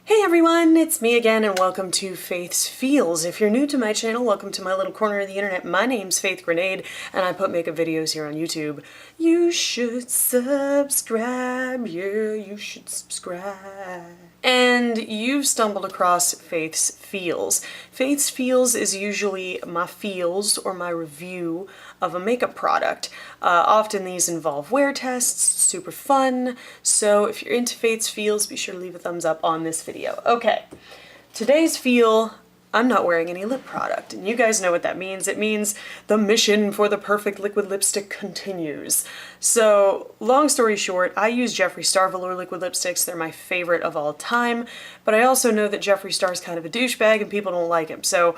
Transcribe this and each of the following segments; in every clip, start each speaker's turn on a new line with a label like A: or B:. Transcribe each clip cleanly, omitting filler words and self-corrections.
A: Hey everyone, it's me again and welcome to Faith's Feels. If you're new to my channel, welcome to my little corner of the internet. My name's Faith Grenade and I put makeup videos here on YouTube. You should subscribe, yeah, you should subscribe. And you've stumbled across Faith's Feels. Faith's Feels is usually my feels or my review of a makeup product. Often these involve wear tests, super fun, so if you're into Faith's Feels, be sure to leave a thumbs up on this video. Okay, today's feel, I'm not wearing any lip product, and you guys know what that means. It means the mission for the perfect liquid lipstick continues. So, long story short, I use Jeffree Star Velour liquid lipsticks. They're my favorite of all time, but I also know that Jeffree Star's kind of a douchebag and people don't like him, so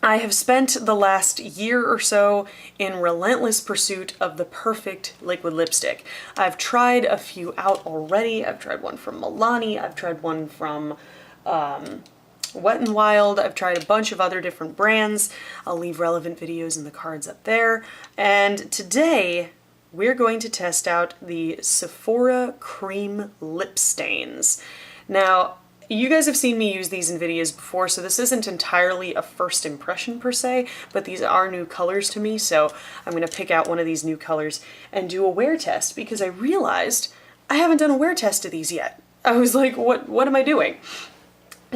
A: I have spent the last year or so in relentless pursuit of the perfect liquid lipstick. I've tried a few out already. I've tried one from Milani, I've tried one from Wet n Wild, I've tried a bunch of other different brands. I'll leave relevant videos in the cards up there. And today we're going to test out the Sephora Cream Lip Stains. Now, you guys have seen me use these in videos before, so this isn't entirely a first impression per se, but these are new colors to me, so I'm going to pick out one of these new colors and do a wear test because I realized I haven't done a wear test of these yet. I was like, what am I doing?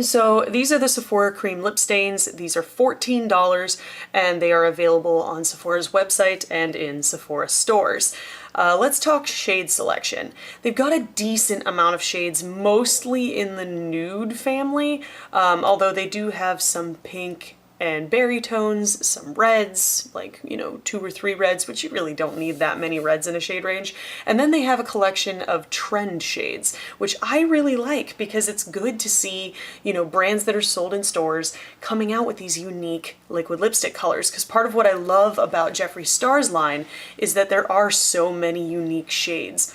A: So these are the Sephora Cream Lip Stains. These are $14 and they are available on Sephora's website and in Sephora stores. Let's talk shade selection. They've got a decent amount of shades, mostly in the nude family, although they do have some pink and berry tones, some reds, like, you know, 2 or 3 reds, which you really don't need that many reds in a shade range. And then they have a collection of trend shades, which I really like because it's good to see, you know, brands that are sold in stores coming out with these unique liquid lipstick colors. Because part of what I love about Jeffree Star's line is that there are so many unique shades.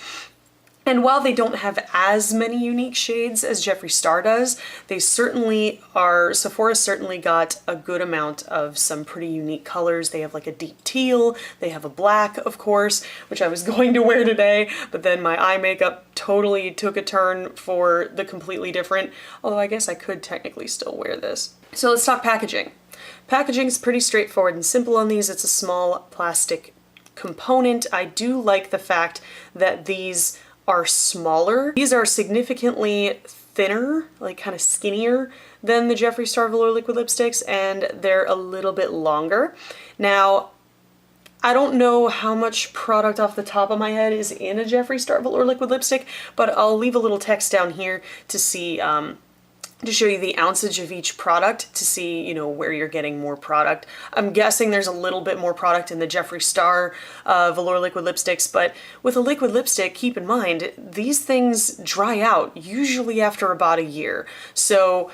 A: And while they don't have as many unique shades as Jeffree Star does, they certainly are, Sephora certainly got a good amount of some pretty unique colors. They have like a deep teal, they have a black, of course, which I was going to wear today, but then my eye makeup totally took a turn for the completely different, although I guess I could technically still wear this. So let's talk packaging. Packaging is pretty straightforward and simple on these. It's a small plastic component. I do like the fact that these are smaller. These are significantly thinner, like kind of skinnier than the Jeffree Star Velour liquid lipsticks, and they're a little bit longer. Now, I don't know how much product off the top of my head is in a Jeffree Star Velour liquid lipstick, but I'll leave a little text down here to see, to show you the ounceage of each product to see, you know, where you're getting more product. I'm guessing there's a little bit more product in the Jeffree Star Velour liquid lipsticks, but with a liquid lipstick, keep in mind, these things dry out usually after about a year. So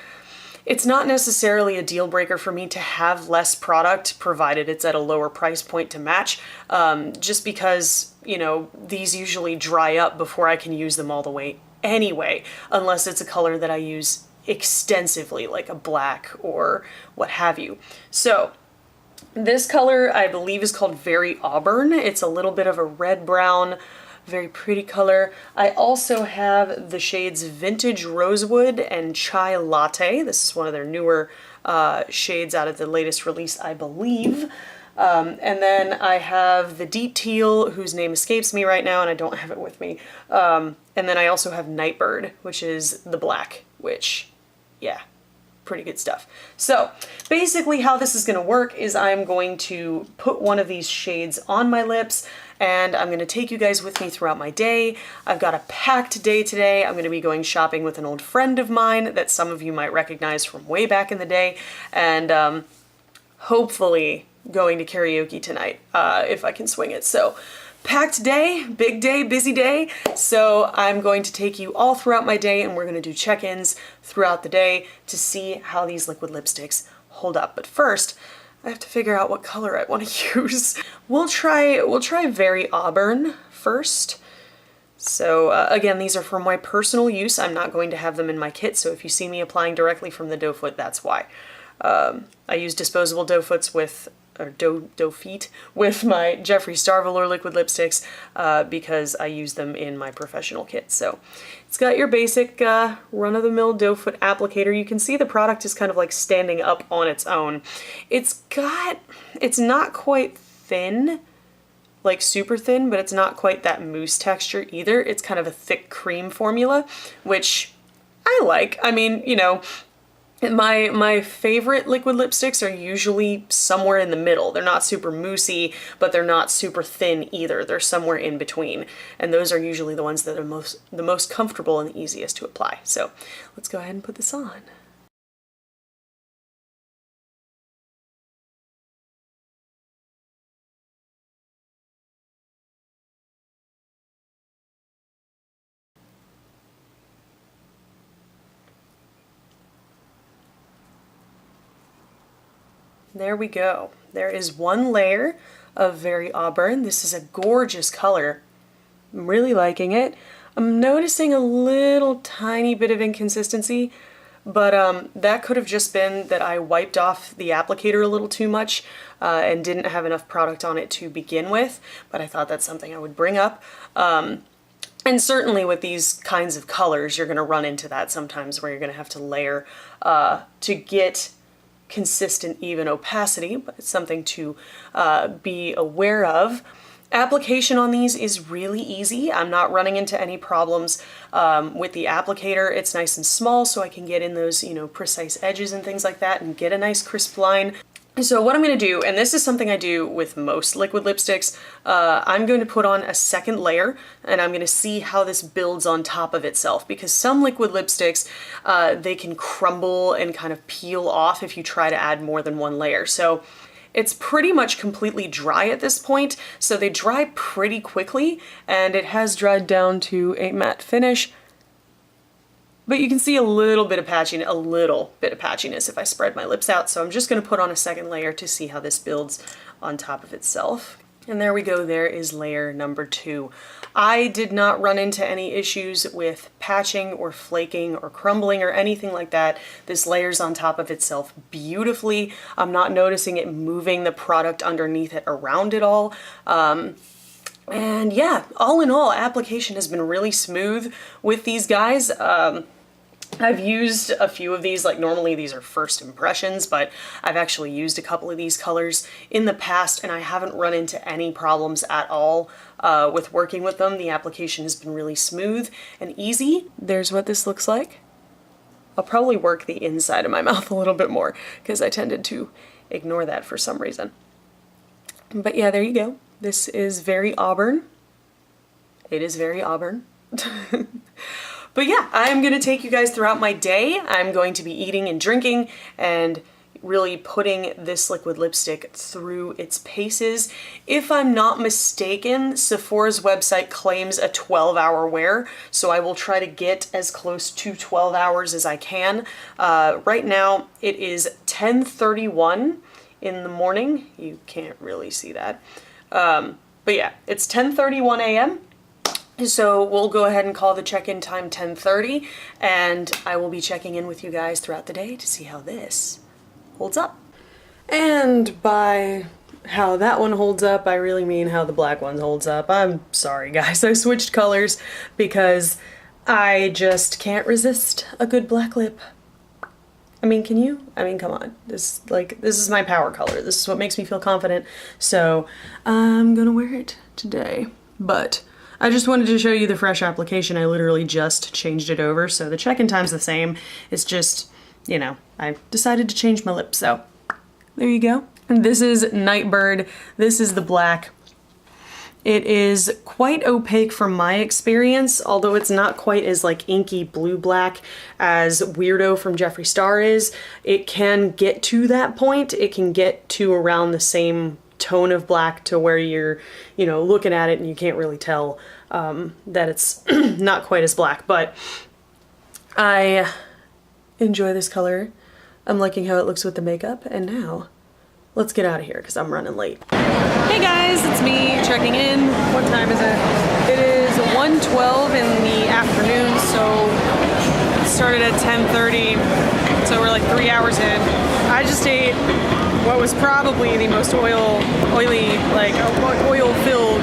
A: it's not necessarily a deal breaker for me to have less product, provided it's at a lower price point to match, just because, you know, these usually dry up before I can use them all the way anyway, unless it's a color that I use extensively, like a black or what have you. So this color I believe is called Very Auburn. It's a little bit of a red-brown, very pretty color. I also have the shades Vintage Rosewood and Chai Latte. This is one of their newer shades out of the latest release, I believe. And then I have the Deep Teal, whose name escapes me right now and I don't have it with me. And then I also have Nightbird, which is the black, which, yeah, pretty good stuff. So basically how this is going to work is I'm going to put one of these shades on my lips and I'm going to take you guys with me throughout my day. I've got a packed day today. I'm going to be going shopping with an old friend of mine that some of you might recognize from way back in the day, and hopefully going to karaoke tonight if I can swing it. So packed day, big day, busy day. So I'm going to take you all throughout my day and we're going to do check-ins throughout the day to see how these liquid lipsticks hold up. But first, I have to figure out what color I want to use. We'll try Very Auburn first. So again, these are for my personal use. I'm not going to have them in my kit, so if you see me applying directly from the doe foot, that's why. I use disposable doe foots with doe feet with my Jeffree Star Velour liquid lipsticks because I use them in my professional kit. So it's got your basic run-of-the-mill doe foot applicator. You can see the product is kind of like standing up on its own. It's not quite thin, like super thin, but it's not quite that mousse texture either. It's kind of a thick cream formula, which I like. I mean, you know, my favorite liquid lipsticks are usually somewhere in the middle. They're not super moussey, but they're not super thin either. They're somewhere in between. And those are usually the ones that are the most comfortable and the easiest to apply. So let's go ahead and put this on. There we go. There is one layer of Very Auburn. This is a gorgeous color. I'm really liking it. I'm noticing a little tiny bit of inconsistency, but that could have just been that I wiped off the applicator a little too much and didn't have enough product on it to begin with, but I thought that's something I would bring up. And certainly with these kinds of colors, you're going to run into that sometimes where you're going to have to layer to get consistent, even opacity, but it's something to be aware of. Application on these is really easy. I'm not running into any problems with the applicator. It's nice and small, so I can get in those, you know, precise edges and things like that and get a nice crisp line. So what I'm going to do, and this is something I do with most liquid lipsticks, I'm going to put on a second layer and I'm going to see how this builds on top of itself, because some liquid lipsticks, they can crumble and kind of peel off if you try to add more than one layer. So it's pretty much completely dry at this point, so they dry pretty quickly, and it has dried down to a matte finish. But you can see a little bit of patchiness if I spread my lips out, so I'm just going to put on a second layer to see how this builds on top of itself. And there we go, there is layer number 2. I did not run into any issues with patching or flaking or crumbling or anything like that. This layers on top of itself beautifully. I'm not noticing it moving the product underneath it around it all. And yeah, all in all, application has been really smooth with these guys. I've used a few of these, like normally these are first impressions, but I've actually used a couple of these colors in the past and I haven't run into any problems at all with working with them. The application has been really smooth and easy. There's what this looks like. I'll probably work the inside of my mouth a little bit more because I tended to ignore that for some reason. But yeah, there you go. This is Very Auburn. It is Very Auburn. But yeah, I'm going to take you guys throughout my day. I'm going to be eating and drinking and really putting this liquid lipstick through its paces. If I'm not mistaken, Sephora's website claims a 12-hour wear, so I will try to get as close to 12 hours as I can. Right now, it is 10:31 in the morning. You can't really see that. But yeah, it's 10:31 a.m. So we'll go ahead and call the check-in time 10:30, and I will be checking in with you guys throughout the day to see how this holds up. And by how that one holds up, I really mean how the black one holds up. I'm sorry guys, I switched colors because I just can't resist a good black lip. I mean, can you? I mean, come on. This is my power color. This is what makes me feel confident. So I'm gonna wear it today. But I just wanted to show you the fresh application. I literally just changed it over, so the check-in time's the same. It's just, you know, I decided to change my lips, so there you go. And this is Nightbird. This is the black. It is quite opaque from my experience, although it's not quite as like inky blue-black as Weirdo from Jeffree Star is. It can get to that point. It can get to around the same tone of black to where you're, you know, looking at it and you can't really tell that it's not quite as black, but I enjoy this color. I'm liking how it looks with the makeup, and now let's get out of here because I'm running late. Hey guys, it's me checking in. What time is it? It is 1:12 in the afternoon, so it started at 10:30. so we're like 3 hours in. I just ate what was probably the most oily, like oil-filled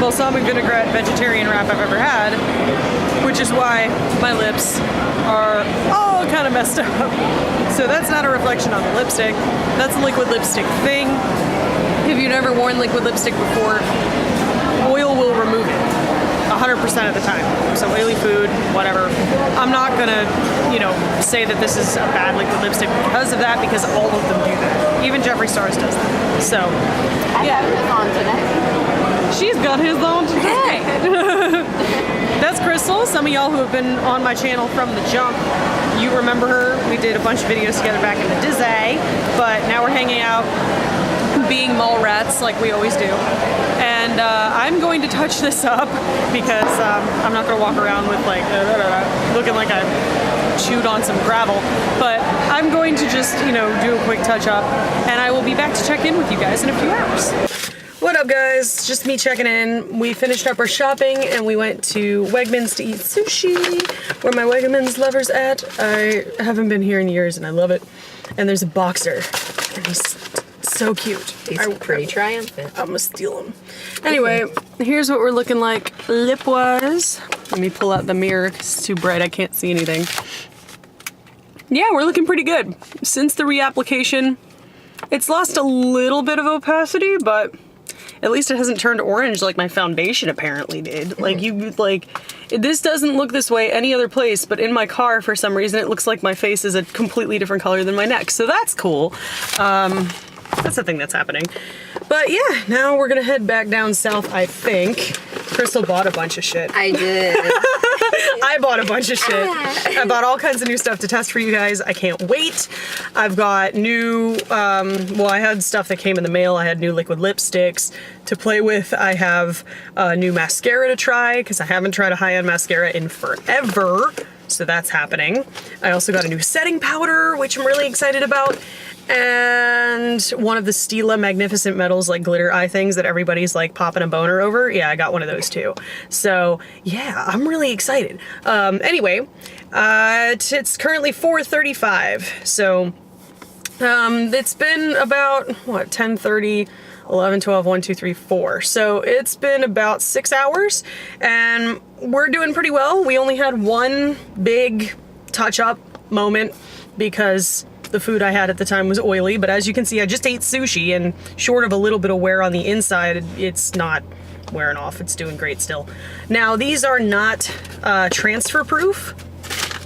A: balsamic vinaigrette vegetarian wrap I've ever had, which is why my lips are all kind of messed up. So that's not a reflection on the lipstick. That's a liquid lipstick thing. If you've never worn liquid lipstick before, oil will remove it 100% of the time. So oily food, whatever. I'm not gonna, say that this is a bad liquid lipstick because of that, because all of them do that. Even Jeffree Star's does that. So, yeah.
B: I have his on today.
A: She's got his on today. That's Crystal. Some of y'all who have been on my channel from the jump, you remember her. We did a bunch of videos together back in the Disney, but now we're hanging out, being mall rats like we always do. And I'm going to touch this up because I'm not going to walk around with like looking like I chewed on some gravel, but I'm going to just do a quick touch up, and I will be back to check in with you guys in a few hours. What up, guys? Just me checking in. We finished up our shopping and we went to Wegmans to eat sushi. Where my Wegmans lover's at. I haven't been here in years and I love it. And there's a boxer and he's so cute.
B: He's pretty triumphant.
A: I'm gonna steal him. Anyway, here's what we're looking like lip-wise. Let me pull out the mirror because it's too bright. I can't see anything. Yeah, we're looking pretty good. Since the reapplication, it's lost a little bit of opacity, but at least it hasn't turned orange like my foundation apparently did. This doesn't look this way any other place, but in my car, for some reason, it looks like my face is a completely different color than my neck. So that's cool. That's the thing that's happening. But yeah, now we're gonna head back down south, I think. Crystal bought a bunch of shit.
B: I did.
A: I bought a bunch of shit. I bought all kinds of new stuff to test for you guys. I can't wait. I've got new, I had stuff that came in the mail. I had new liquid lipsticks to play with. I have a new mascara to try because I haven't tried a high-end mascara in forever. So that's happening. I also got a new setting powder, which I'm really excited about. And one of the Stila Magnificent Metals like glitter eye things that everybody's like popping a boner over. Yeah, I got one of those too. So yeah, I'm really excited. Anyway, it's currently 4:35. So it's been about, what, 10:30, 11, 12, 1, 2, 3, 4. So it's been about 6 hours and we're doing pretty well. We only had one big touch-up moment because the food I had at the time was oily, but as you can see, I just ate sushi, and short of a little bit of wear on the inside, it's not wearing off. It's doing great still. Now, these are not transfer proof.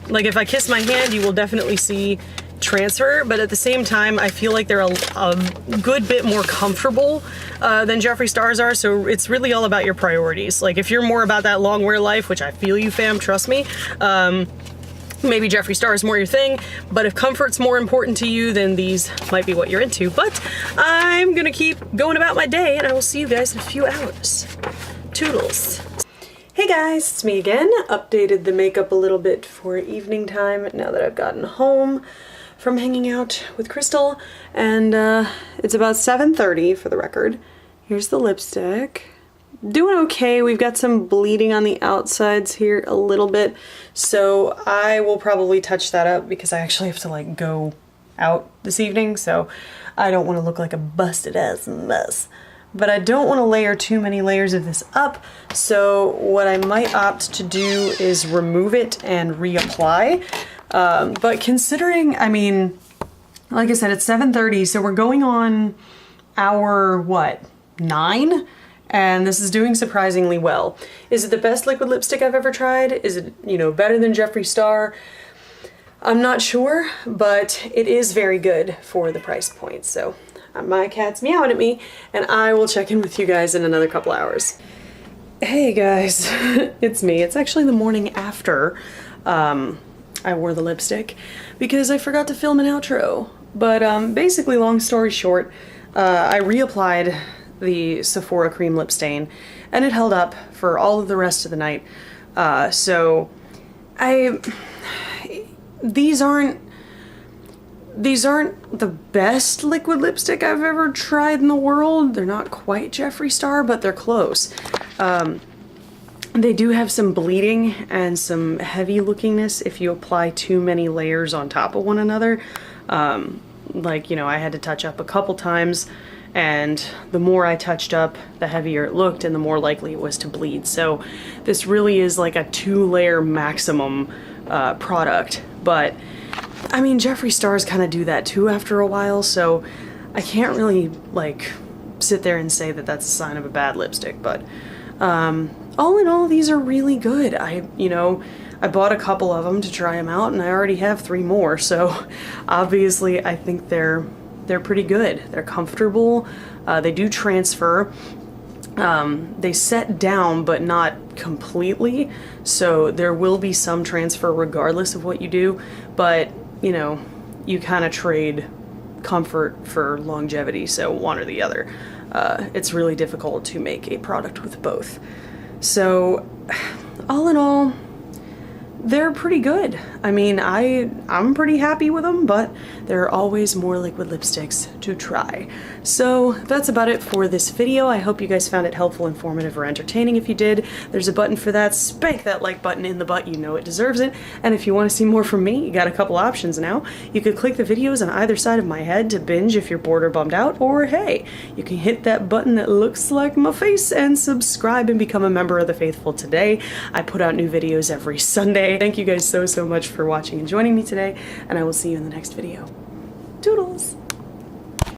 A: Like, if I kiss my hand, you will definitely see transfer, but at the same time, I feel like they're a good bit more comfortable than Jeffree Star's are, so it's really all about your priorities. Like, if you're more about that long wear life, which I feel you, fam, trust me, maybe Jeffree Star is more your thing, but if comfort's more important to you, then these might be what you're into. But I'm gonna keep going about my day, and I will see you guys in a few hours. Toodles. Hey guys, it's me again. Updated the makeup a little bit for evening time now that I've gotten home from hanging out with Crystal, and it's about 7:30 for the record. Here's the lipstick. Doing okay. We've got some bleeding on the outsides here a little bit, so I will probably touch that up because I actually have to like go out this evening, so I don't want to look like a busted ass mess. But I don't want to layer too many layers of this up, so what I might opt to do is remove it and reapply. But considering, I mean, like I said, it's 7:30, so we're going on hour, what, 9? And this is doing surprisingly well. Is it the best liquid lipstick I've ever tried? Is it, better than Jeffree Star? I'm not sure, but it is very good for the price point. So my cat's meowing at me, and I will check in with you guys in another couple hours. Hey guys, it's me. It's actually the morning after I wore the lipstick because I forgot to film an outro. But basically, long story short, I reapplied the Sephora cream lip stain, and it held up for all of the rest of the night. These aren't the best liquid lipstick I've ever tried in the world. They're not quite Jeffree Star, but they're close. They do have some bleeding and some heavy lookingness if you apply too many layers on top of one another. Like, you know, I had to touch up a couple times, and the more I touched up, the heavier it looked and the more likely it was to bleed. So this really is like a 2-layer maximum product. But I mean, Jeffree Stars kind of do that too after a while, so I can't really like sit there and say that that's a sign of a bad lipstick. But all in all, these are really good. I bought a couple of them to try them out, and I already have 3 more, so obviously I think they're pretty good. They're comfortable. They do transfer. They set down, but not completely, so there will be some transfer regardless of what you do, but you know, you kind of trade comfort for longevity, so one or the other. It's really difficult to make a product with both. So all in all, they're pretty good. I mean, I'm pretty happy with them, but there are always more liquid lipsticks to try. So that's about it for this video. I hope you guys found it helpful, informative, or entertaining. If you did, there's a button for that. Spank that like button in the butt. You know it deserves it. And if you want to see more from me, you got a couple options now. You could click the videos on either side of my head to binge if you're bored or bummed out, or hey, you can hit that button that looks like my face and subscribe and become a member of the faithful today. I put out new videos every Sunday. Thank you guys so much for watching and joining me today, and I will see you in the next video. Toodles!